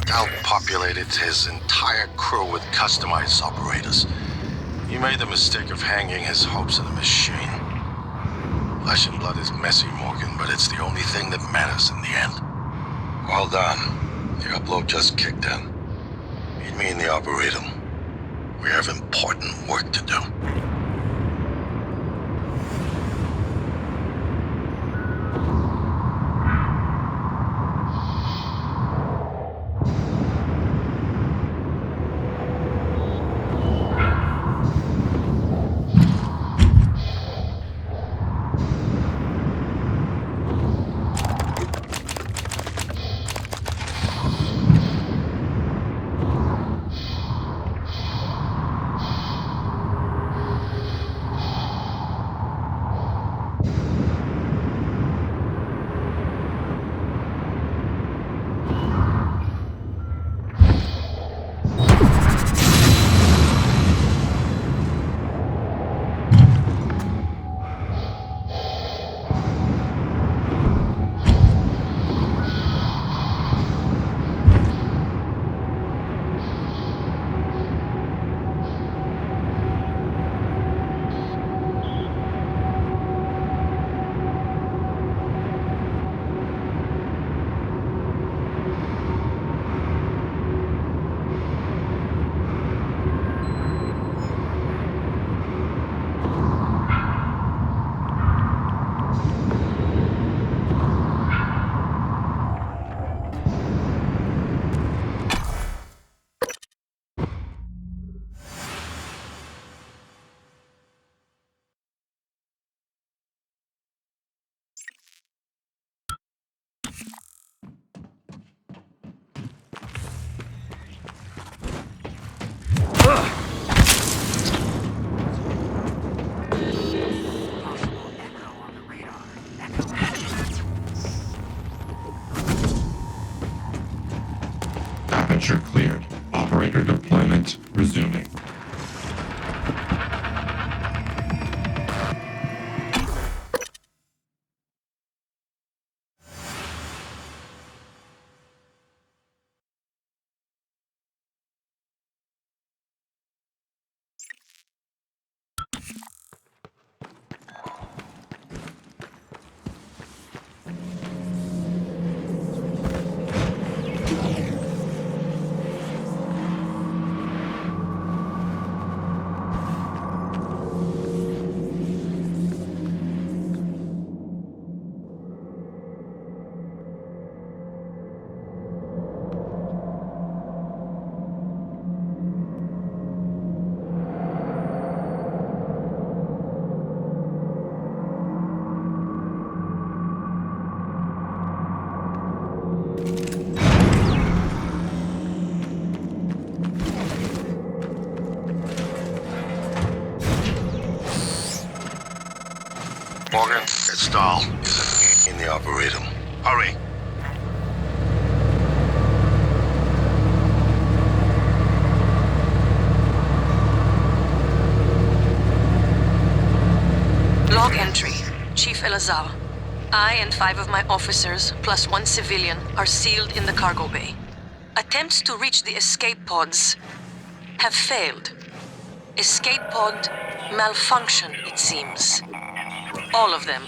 outpopulated his entire crew with customized operators. He made the mistake of hanging his hopes on the machine. Flesh and blood is messy, Morgan, but it's the only thing that matters in the end. Well done. The upload just kicked in. Meet me in the Arboretum. We have important work to do. Aperture cleared. Operator deployment resuming. Morgan, it's Dahl. In the Arboretum. Hurry! Log entry. Chief Elazar. I and 5 of my officers, plus 1 civilian, are sealed in the cargo bay. Attempts to reach the escape pods have failed. Escape pod malfunction, it seems. All of them.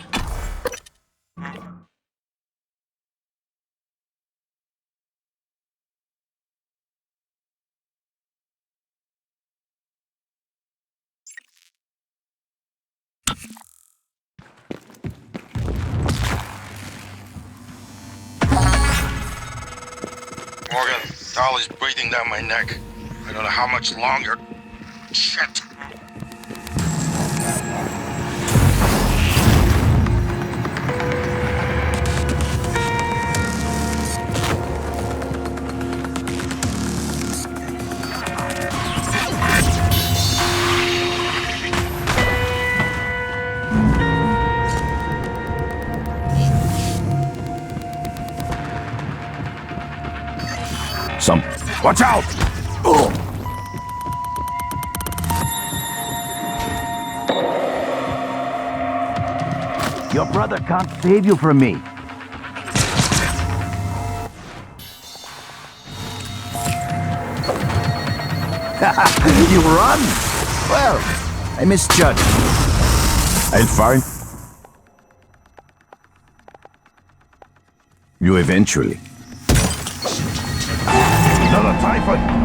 Morgan, Dahl is breathing down my neck. I don't know how much longer. Shit! Watch out! Ugh. Your brother can't save you from me. You run? Well, I misjudged. I'll find you eventually. Another Typhon!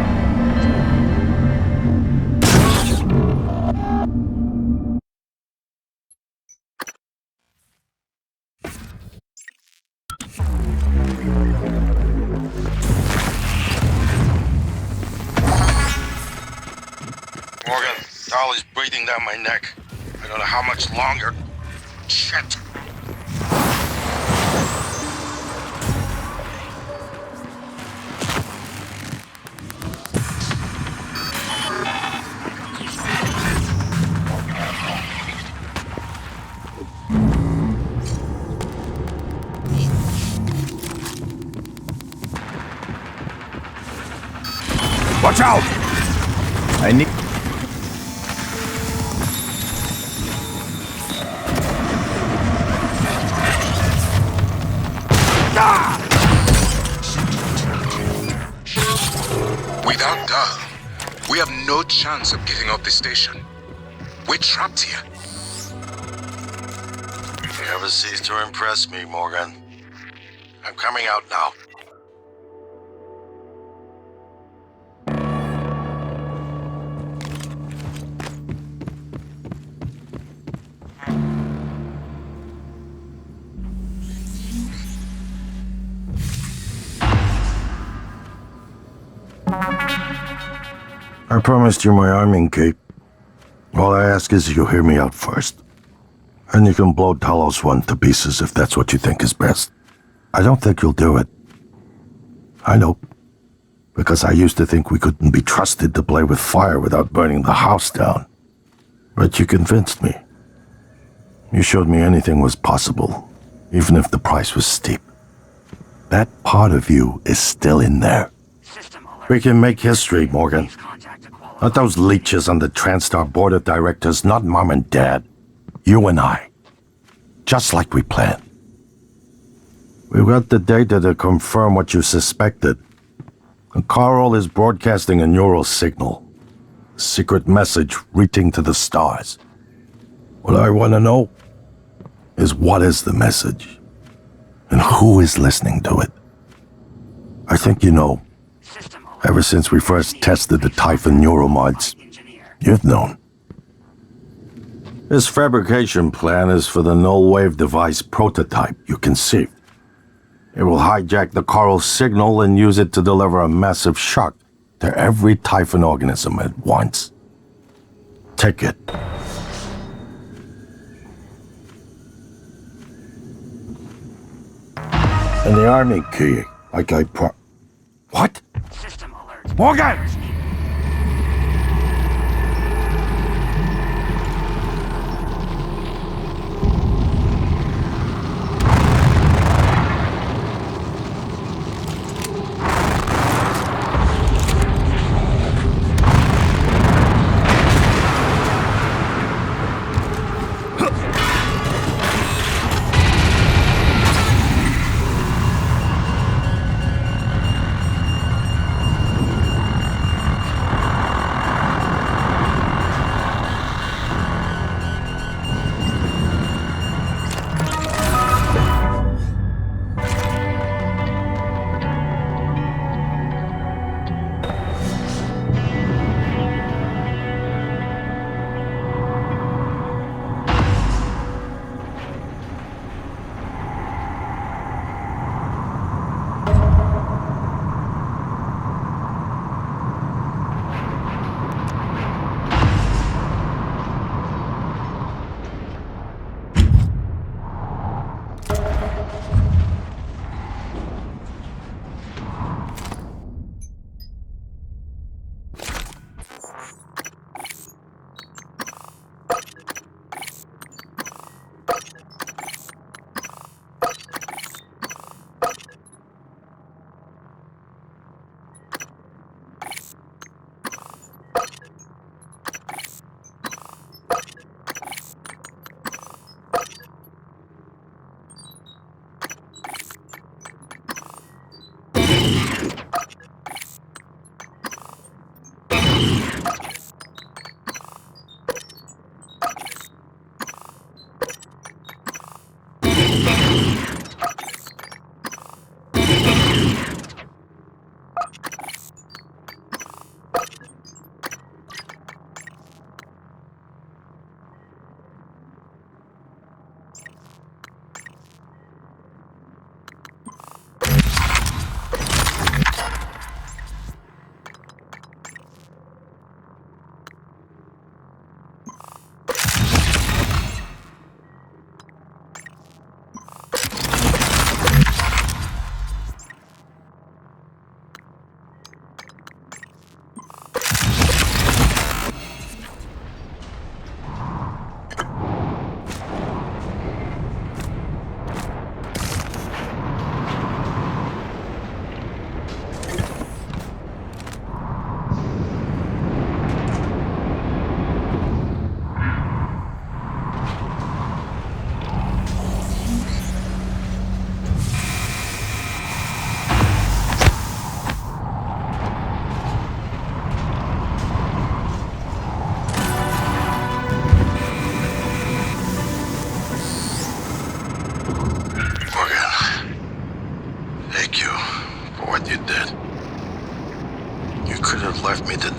Morgan, Dolly's breathing down my neck. I don't know how much longer. Shit. Watch out! I need... Without Dahl, we have no chance of getting off the station. We're trapped here. You never cease to impress me, Morgan. I'm coming out now. I promised you my arming cape. All I ask is you hear me out first. And you can blow Talos one to pieces if that's what you think is best. I don't think you'll do it. I know. Because I used to think we couldn't be trusted to play with fire without burning the house down. But you convinced me. You showed me anything was possible, even if the price was steep. That part of you is still in there. We can make history, Morgan. Not those leeches on the TranStar board of directors, not Mom and Dad. You and I. Just like we planned. We've got the data to confirm what you suspected. And Carl is broadcasting a neural signal. A secret message reaching to the stars. What I want to know is what is the message? And who is listening to it? I think you know. Ever since we first tested the Typhon neuromods, you've known. This fabrication plan is for the null-wave device prototype you conceived. It will hijack the coral signal and use it to deliver a massive shock to every Typhon organism at once. Take it. And the army key, like I What? Morgan!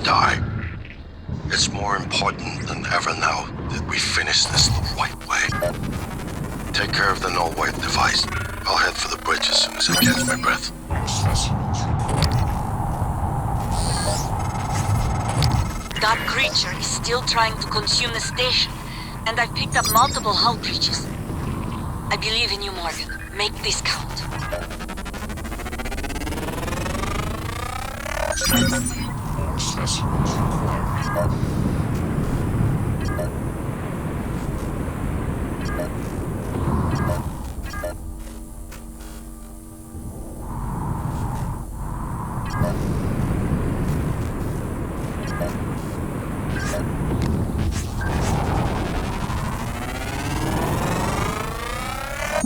die. It's more important than ever now that we finish this the right way. Take care of the null wave device. I'll head for the bridge as soon as I catch my breath. All specimens required. That creature is still trying to consume the station, and I've picked up multiple hull breaches. I believe in you, Morgan. Make this count. All specimens required.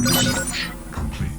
Search complete.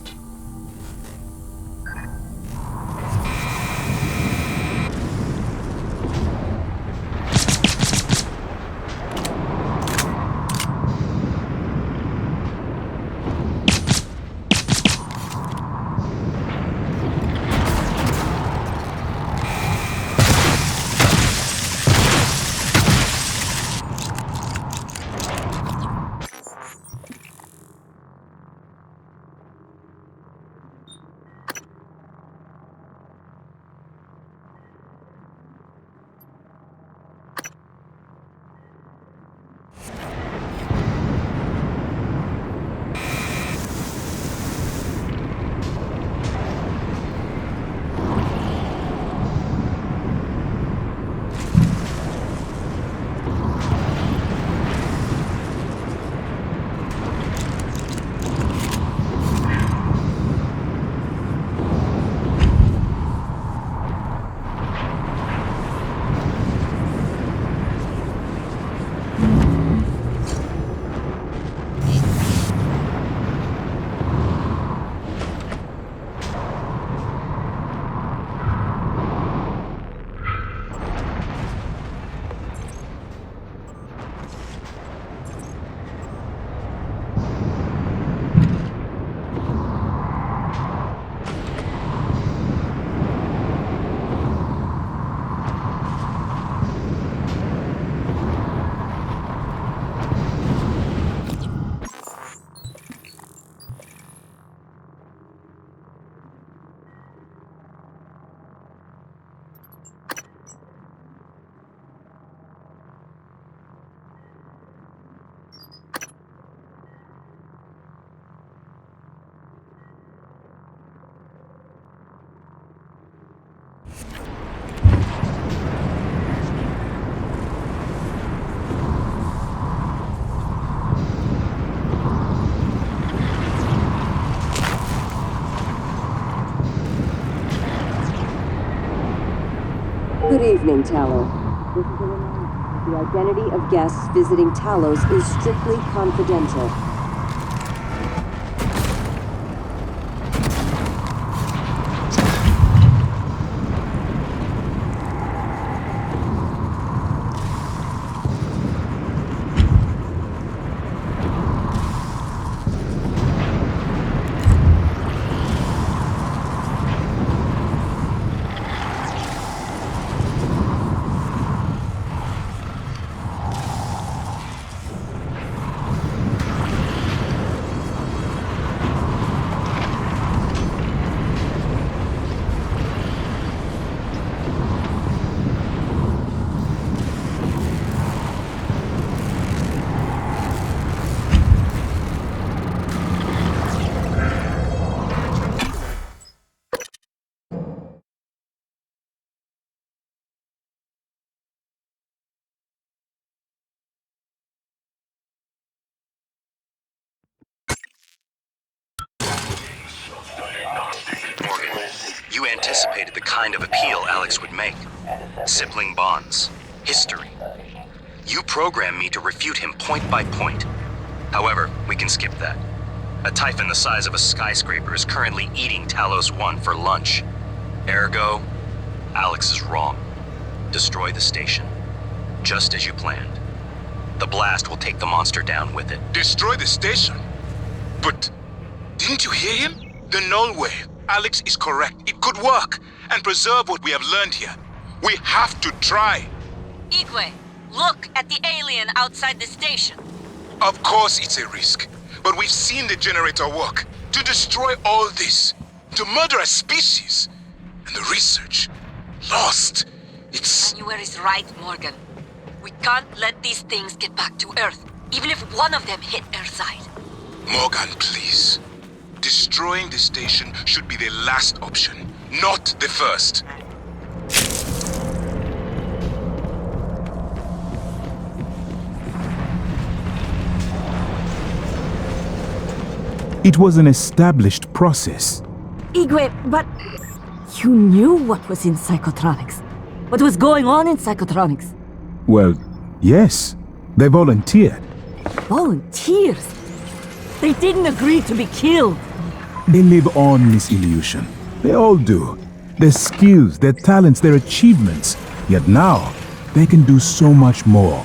Good evening, Talos. This is a reminder. The identity of guests visiting Talos is strictly confidential. Morgan, you anticipated the kind of appeal Alex would make. Sibling bonds, history. You programmed me to refute him point by point. However, we can skip that. A Typhon the size of a skyscraper is currently eating Talos 1 for lunch. Ergo, Alex is wrong. Destroy the station, just as you planned. The blast will take the monster down with it. Destroy the station? But didn't you hear him? The null wave. Alex is correct. It could work and preserve what we have learned here. We have to try. Igwe, look at the alien outside the station. Of course it's a risk, but we've seen the generator work. To destroy all this, to murder a species, and the research lost. It's... Manuel is right, Morgan. We can't let these things get back to Earth, even if one of them hit Earthside. Morgan, please. Destroying the station should be the last option, not the first. It was an established process. Igwe, but you knew what was in psychotronics. What was going on in psychotronics? Well, yes. They volunteered. Volunteers? They didn't agree to be killed. They live on, Miss Illusion. They all do. Their skills, their talents, their achievements. Yet now, they can do so much more.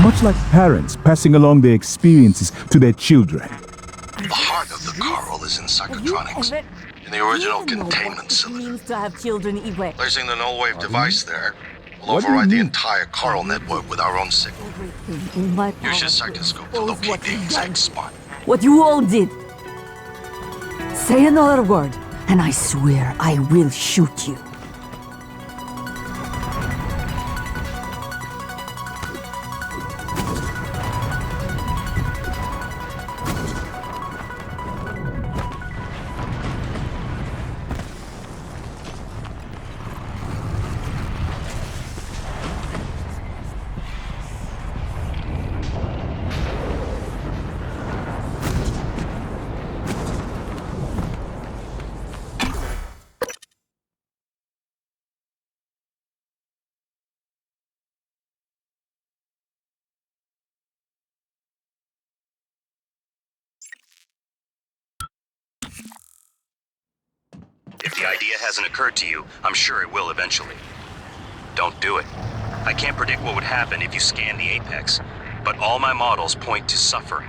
Much like parents passing along their experiences to their children. The heart of the coral is in psychotronics, in the original containment cylinder. It means to have children, Igwe. Placing the null-wave device there will What do you override the mean? entire coral network with our own signal. Everything in my power Use your to psychoscope to expose locate what the you've exact done. spot. What you all did. Say another word, and I swear I will shoot you. If the idea hasn't occurred to you, I'm sure it will eventually. Don't do it. I can't predict what would happen if you scan the apex, but all my models point to suffering.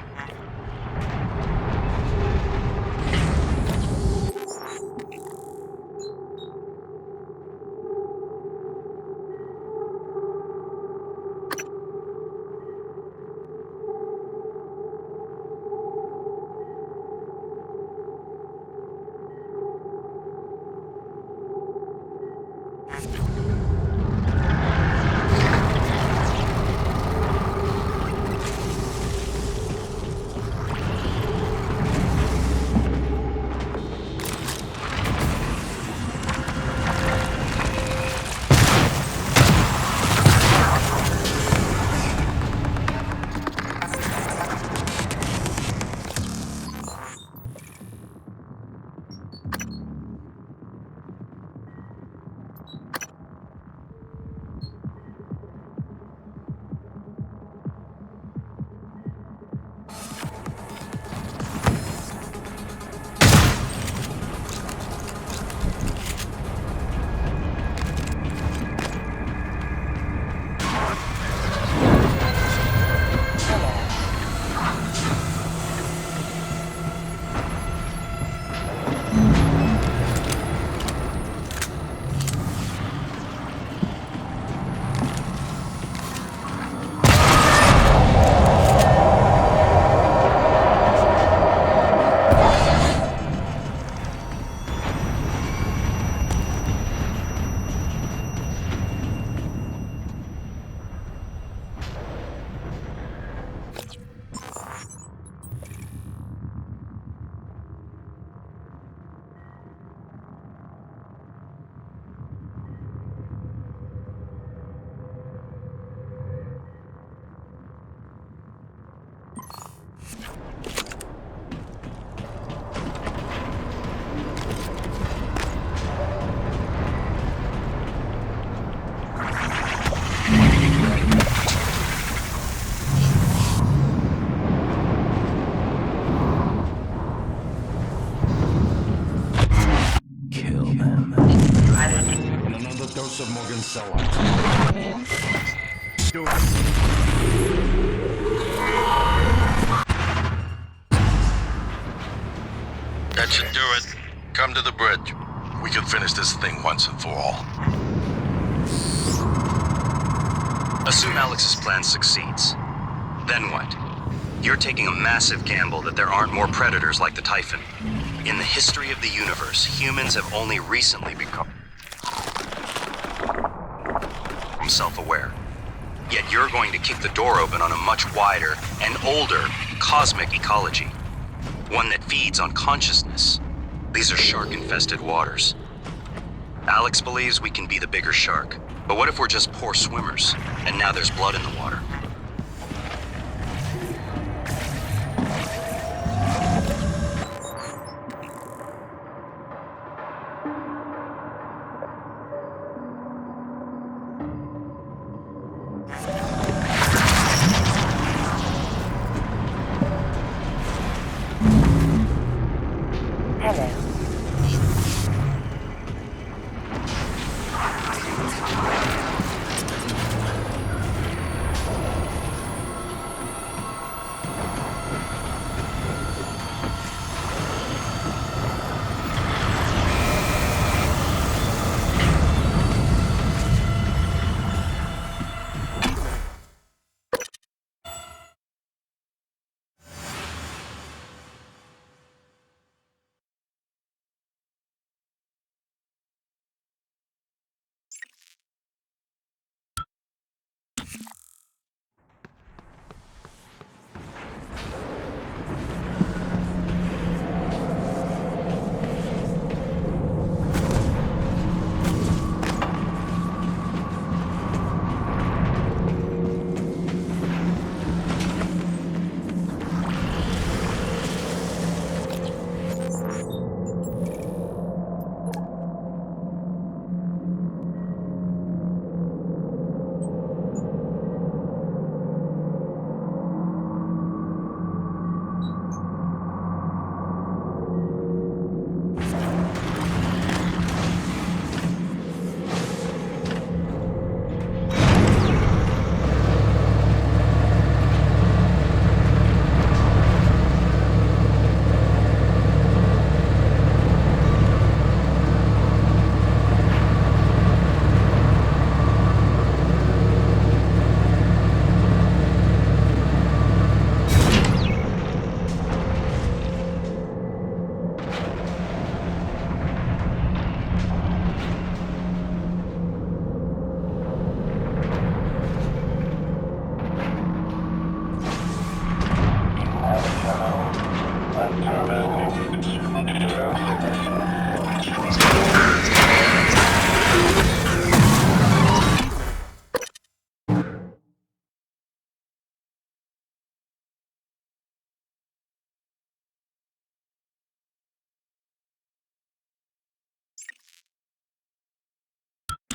That should do it. Come to the bridge. We can finish this thing once and for all. Assume Alex's plan succeeds. Then what? You're taking a massive gamble that there aren't more predators like the Typhon. In the history of the universe, humans have only recently become self-aware. Yet you're going to kick the door open on a much wider and older cosmic ecology. One that feeds on consciousness. These are shark-infested waters. Alex believes we can be the bigger shark. But what if we're just poor swimmers, and now there's blood in the water?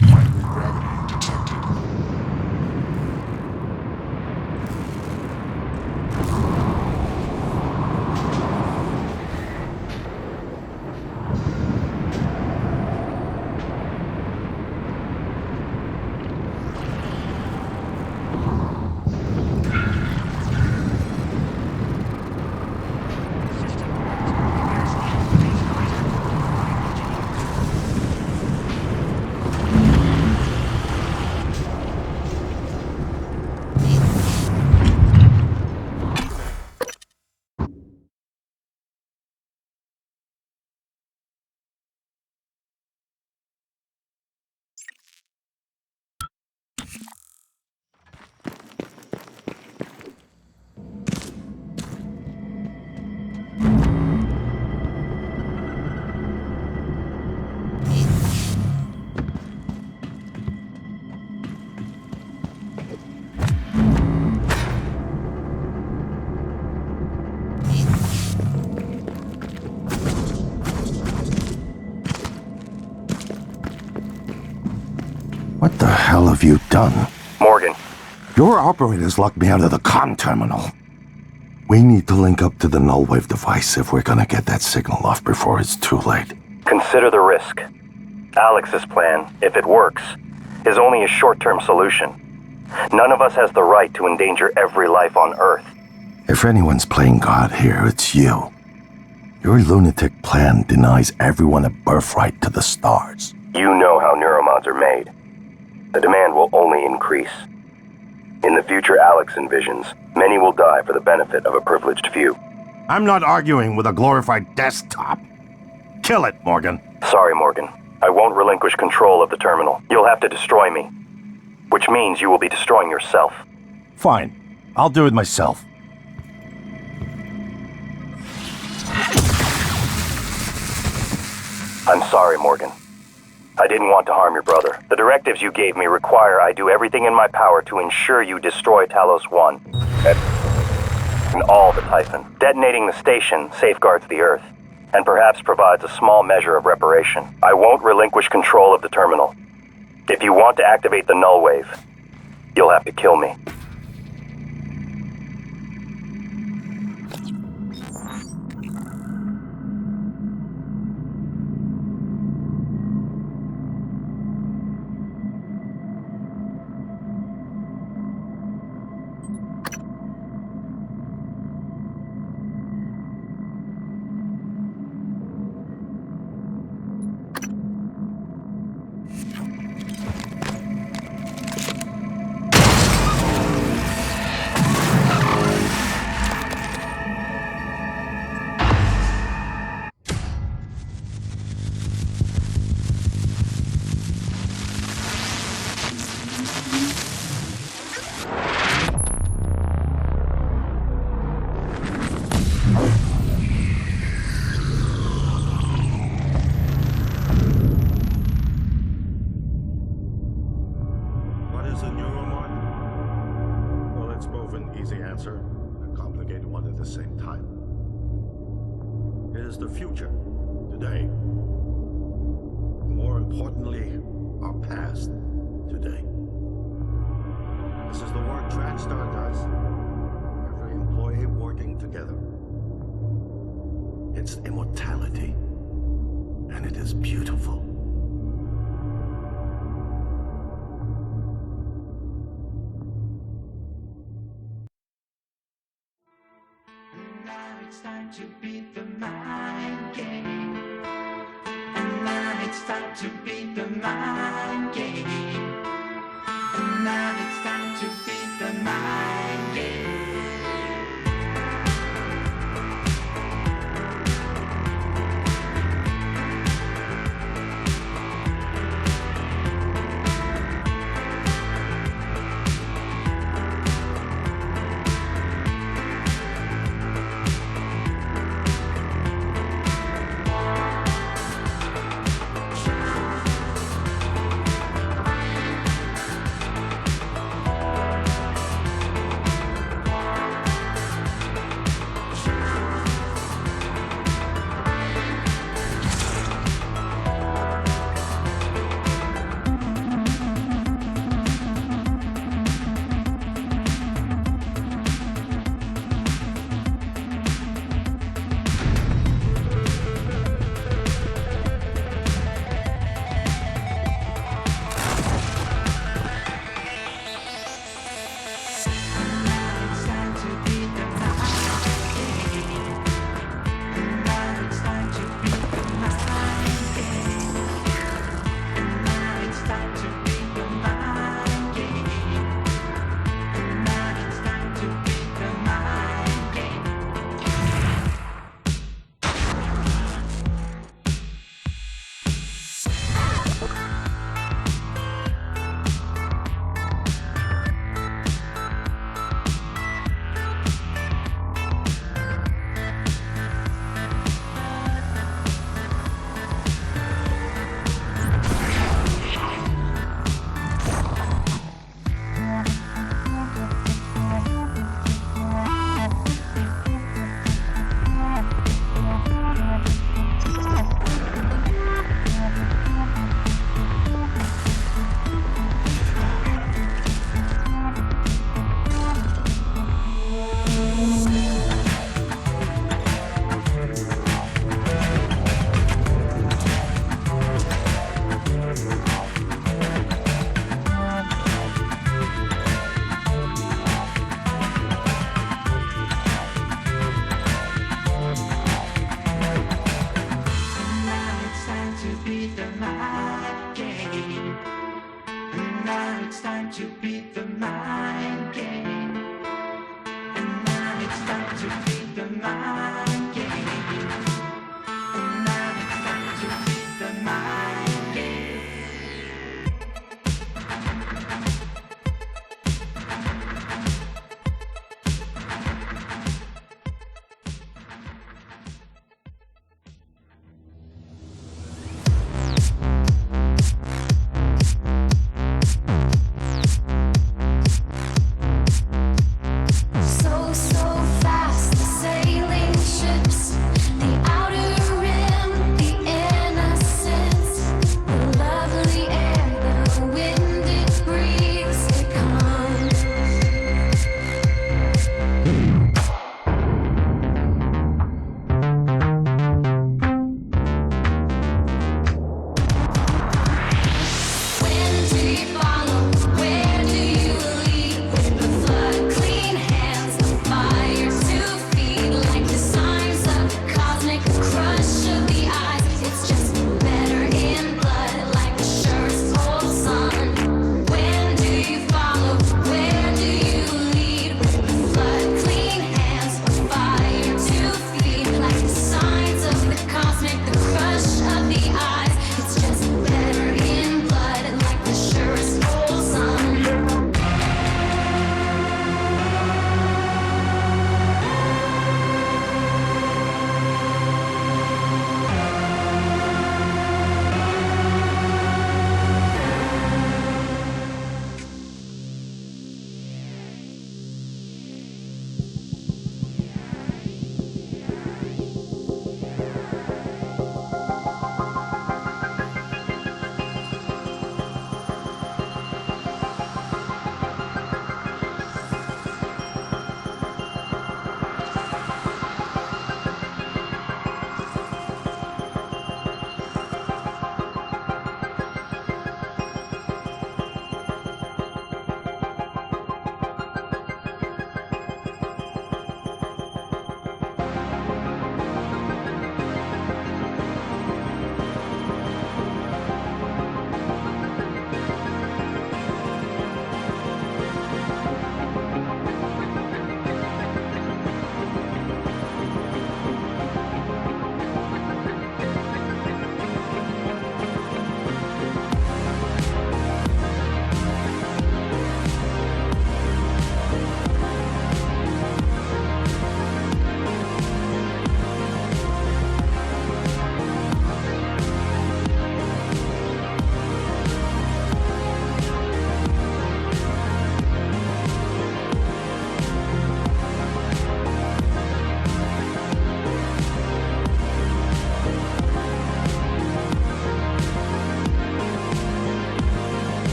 Microgravity detected. What the hell have you done? Morgan, Your operators locked me out of the comm terminal. We need to link up to the null wave device if we're gonna get that signal off before it's too late. consider the risk. Alex's plan, if it works, is only a short-term solution. None of us has the right to endanger every life on Earth. If anyone's playing God here, it's you. Your lunatic plan denies everyone a birthright to the stars. You know how neuromods are made. The demand will only increase. In the future Alex envisions, many will die for the benefit of a privileged few. I'm not arguing with a glorified desktop. Kill it, Morgan. Sorry, Morgan. I won't relinquish control of the terminal. You'll have to destroy me. Which means you will be destroying yourself. Fine. I'll do it myself. I'm sorry, Morgan. I didn't want to harm your brother. The directives you gave me require I do everything in my power to ensure you destroy Talos 1. And all the Typhon. Detonating the station safeguards the Earth, and perhaps provides a small measure of reparation. I won't relinquish control of the terminal. If you want to activate the null wave, you'll have to kill me. What is a neuromod? Well, it's both an easy answer and a complicated one at the same time. It is the future, today. More importantly, our past, today. This is the work Dragstar does. Every employee working together. It's immortality. And it is beautiful. Now it's time to beat the mind game. And now it's time to beat the mind game. And now it's time to beat the mind game.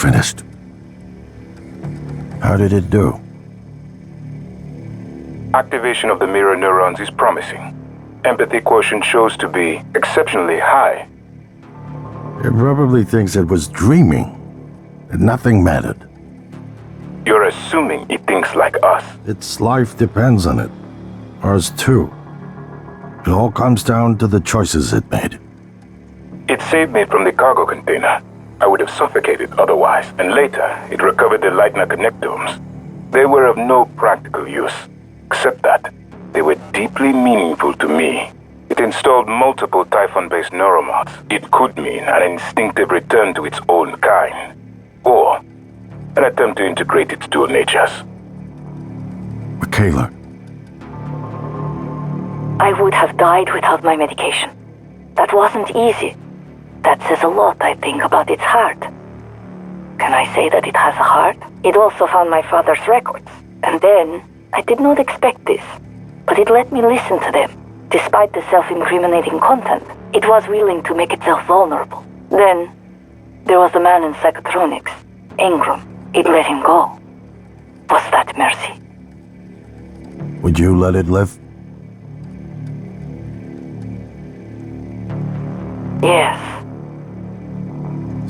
finished. How did it do? Activation of the mirror neurons is promising. Empathy quotient shows to be exceptionally high. It probably thinks it was dreaming, that nothing mattered. You're assuming it thinks like us. Its life depends on it. Ours too. It all comes down to the choices it made. It saved me from the cargo container. I would have suffocated otherwise, and later it recovered the Leitner connectomes. They were of no practical use, except that they were deeply meaningful to me. It installed multiple Typhon-based neuromods. It could mean an instinctive return to its own kind, or an attempt to integrate its dual natures. Michaela, I would have died without my medication. That wasn't easy. That says a lot, I think, about its heart. Can I say that it has a heart? It also found my father's records. And then, I did not expect this, but it let me listen to them. Despite the self-incriminating content, it was willing to make itself vulnerable. Then, there was the man in psychotronics, Ingram. It let him go. Was that mercy? would you let it live? Yes.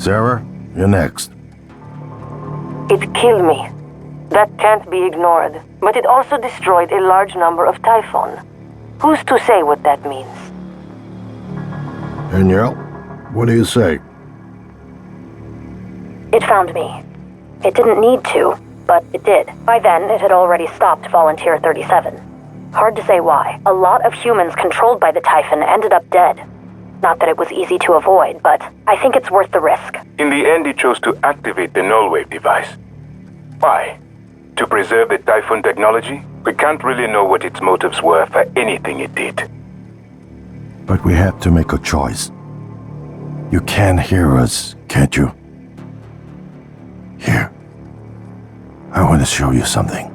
Sarah, you're next. It killed me. That can't be ignored. But it also destroyed a large number of Typhon. Who's to say what that means? Danielle, what do you say? It found me. It didn't need to, but it did. By then, it had already stopped Volunteer 37. Hard to say why. A lot of humans controlled by the Typhon ended up dead. Not that it was easy to avoid, but I think it's worth the risk. In the end, he chose to activate the null-wave device. Why? To preserve the Typhon technology? We can't really know what its motives were for anything it did. But we had to make a choice. You can hear us, can't you? Here. I want to show you something.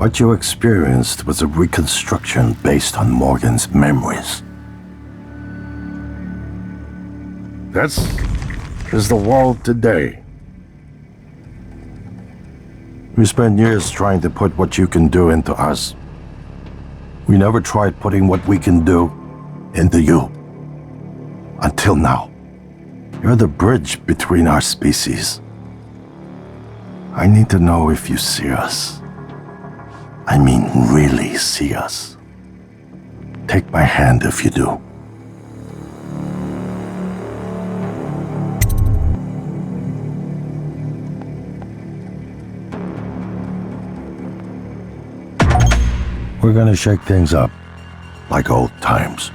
What you experienced was a reconstruction based on Morgan's memories. This is the world today. We spent years trying to put what you can do into us. We never tried putting what we can do into you. Until now. You're the bridge between our species. I need to know if you see us. I mean, really see us. Take my hand if you do. We're gonna shake things up, like old times.